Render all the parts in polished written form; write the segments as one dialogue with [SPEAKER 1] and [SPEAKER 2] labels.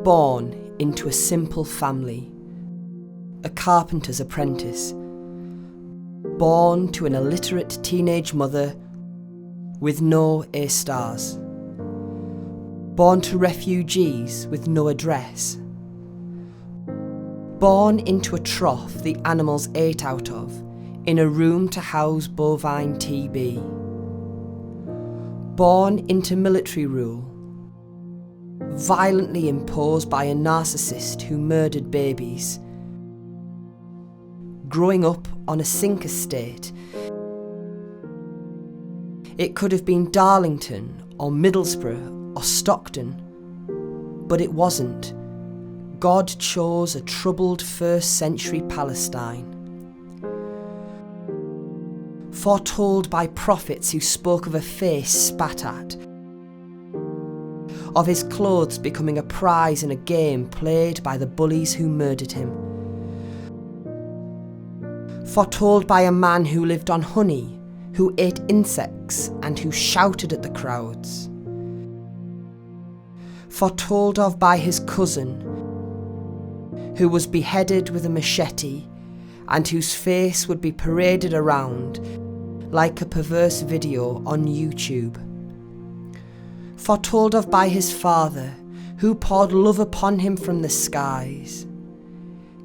[SPEAKER 1] born into a simple family, a carpenter's apprentice, born to an illiterate teenage mother with no A-stars, born to refugees with no address, born into a trough the animals ate out of, in a room to house bovine TB, born into military rule, violently imposed by a narcissist who murdered babies, growing up on a sink estate. It could have been Darlington or Middlesbrough or Stockton, but it wasn't. God chose a troubled first century Palestine. Foretold by prophets who spoke of a face spat at, of his clothes becoming a prize in a game played by the bullies who murdered him. Foretold by a man who lived on honey, who ate insects and who shouted at the crowds. Foretold of by his cousin, who was beheaded with a machete and whose face would be paraded around like a perverse video on YouTube. Foretold of by his father, who poured love upon him from the skies.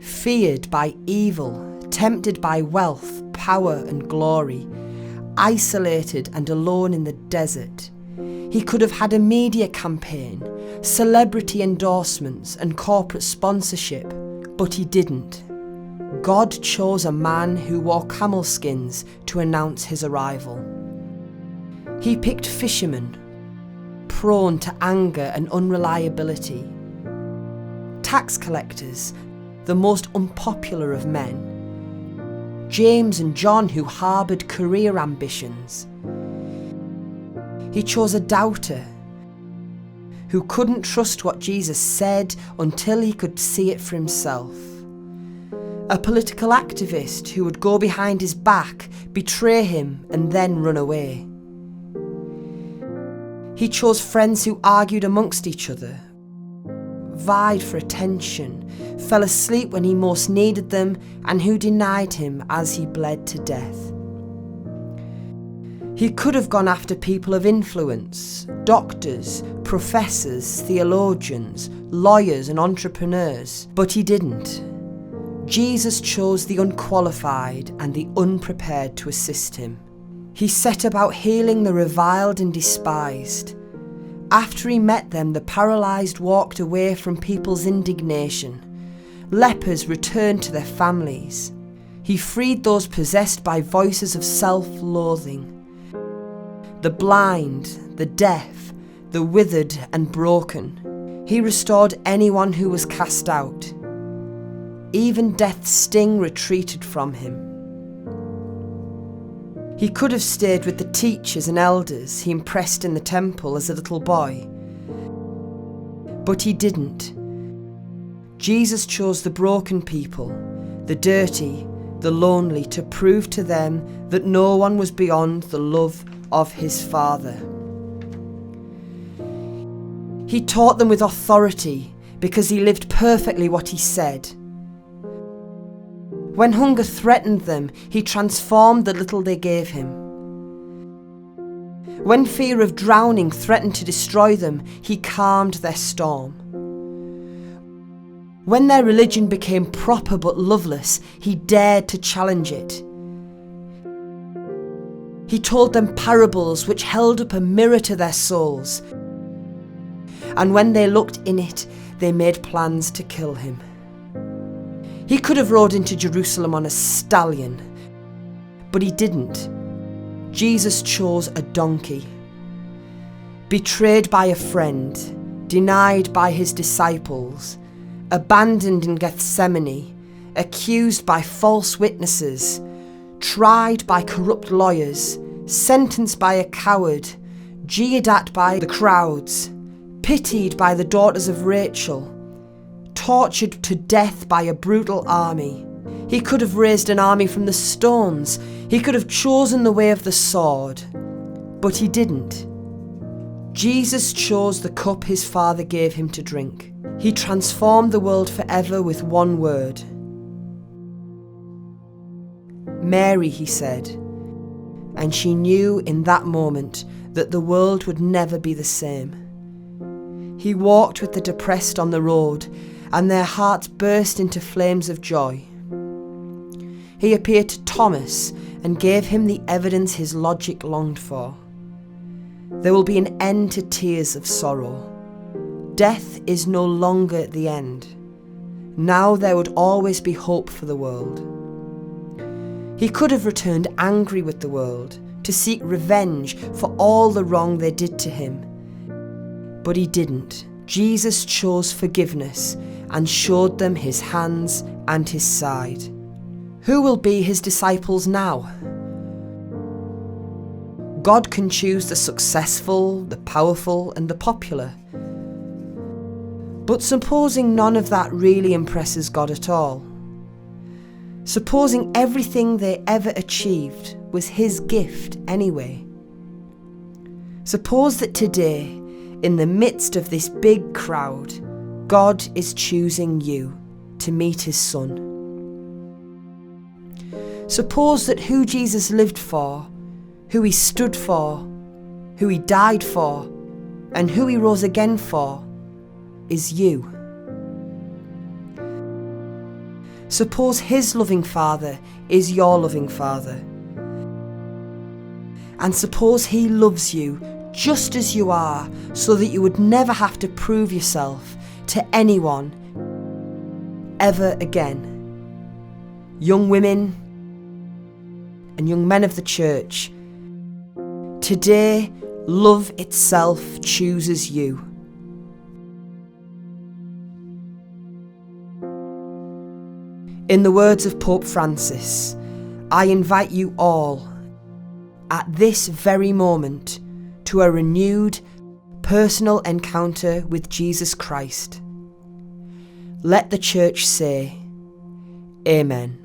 [SPEAKER 1] Feared by evil, tempted by wealth, power and glory, isolated and alone in the desert. He could have had a media campaign, celebrity endorsements and corporate sponsorship, but he didn't. God chose a man who wore camel skins to announce his arrival. He picked fishermen, prone to anger and unreliability, tax collectors, the most unpopular of men, James and John who harboured career ambitions. He chose a doubter who couldn't trust what Jesus said until he could see it for himself. A political activist who would go behind his back, betray him and then run away. He chose friends who argued amongst each other, vied for attention, fell asleep when he most needed them, and who denied him as he bled to death. He could have gone after people of influence, doctors, professors, theologians, lawyers and entrepreneurs, but he didn't. Jesus chose the unqualified and the unprepared to assist him. He set about healing the reviled and despised. After he met them, the paralysed walked away from people's indignation. Lepers returned to their families. He freed those possessed by voices of self-loathing. The blind, the deaf, the withered and broken. He restored anyone who was cast out. Even death's sting retreated from him. He could have stayed with the teachers and elders he impressed in the temple as a little boy. But he didn't. Jesus chose the broken people, the dirty, the lonely, to prove to them that no one was beyond the love of his Father. He taught them with authority because he lived perfectly what he said. When hunger threatened them, he transformed the little they gave him. When fear of drowning threatened to destroy them, he calmed their storm. When their religion became proper but loveless, he dared to challenge it. He told them parables which held up a mirror to their souls, and when they looked in it, they made plans to kill him. He could have rode into Jerusalem on a stallion, but he didn't. Jesus chose a donkey. Betrayed by a friend, denied by his disciples, abandoned in Gethsemane, accused by false witnesses, tried by corrupt lawyers, sentenced by a coward, jeered at by the crowds, pitied by the daughters of Rachel, tortured to death by a brutal army. He could have raised an army from the stones. He could have chosen the way of the sword, but he didn't. Jesus chose the cup his Father gave him to drink. He transformed the world forever with one word. Mary, he said, and she knew in that moment that the world would never be the same. He walked with the depressed on the road, and their hearts burst into flames of joy. He appeared to Thomas and gave him the evidence his logic longed for. There will be an end to tears of sorrow. Death is no longer the end. Now there would always be hope for the world. He could have returned angry with the world, to seek revenge for all the wrong they did to him. But he didn't. Jesus chose forgiveness and showed them his hands and his side. Who will be his disciples now? God can choose the successful, the powerful, and the popular. But supposing none of that really impresses God at all? Supposing everything they ever achieved was his gift anyway? Suppose that today, in the midst of this big crowd, God is choosing you to meet his Son. Suppose that who Jesus lived for, who he stood for, who he died for, and who he rose again for, is you. Suppose his loving Father is your loving Father. And suppose he loves you just as you are, so that you would never have to prove yourself to anyone ever again. Young women and young men of the church, today love itself chooses you. In the words of Pope Francis, I invite you all, at this very moment, to a renewed, personal encounter with Jesus Christ. Let the church say, Amen.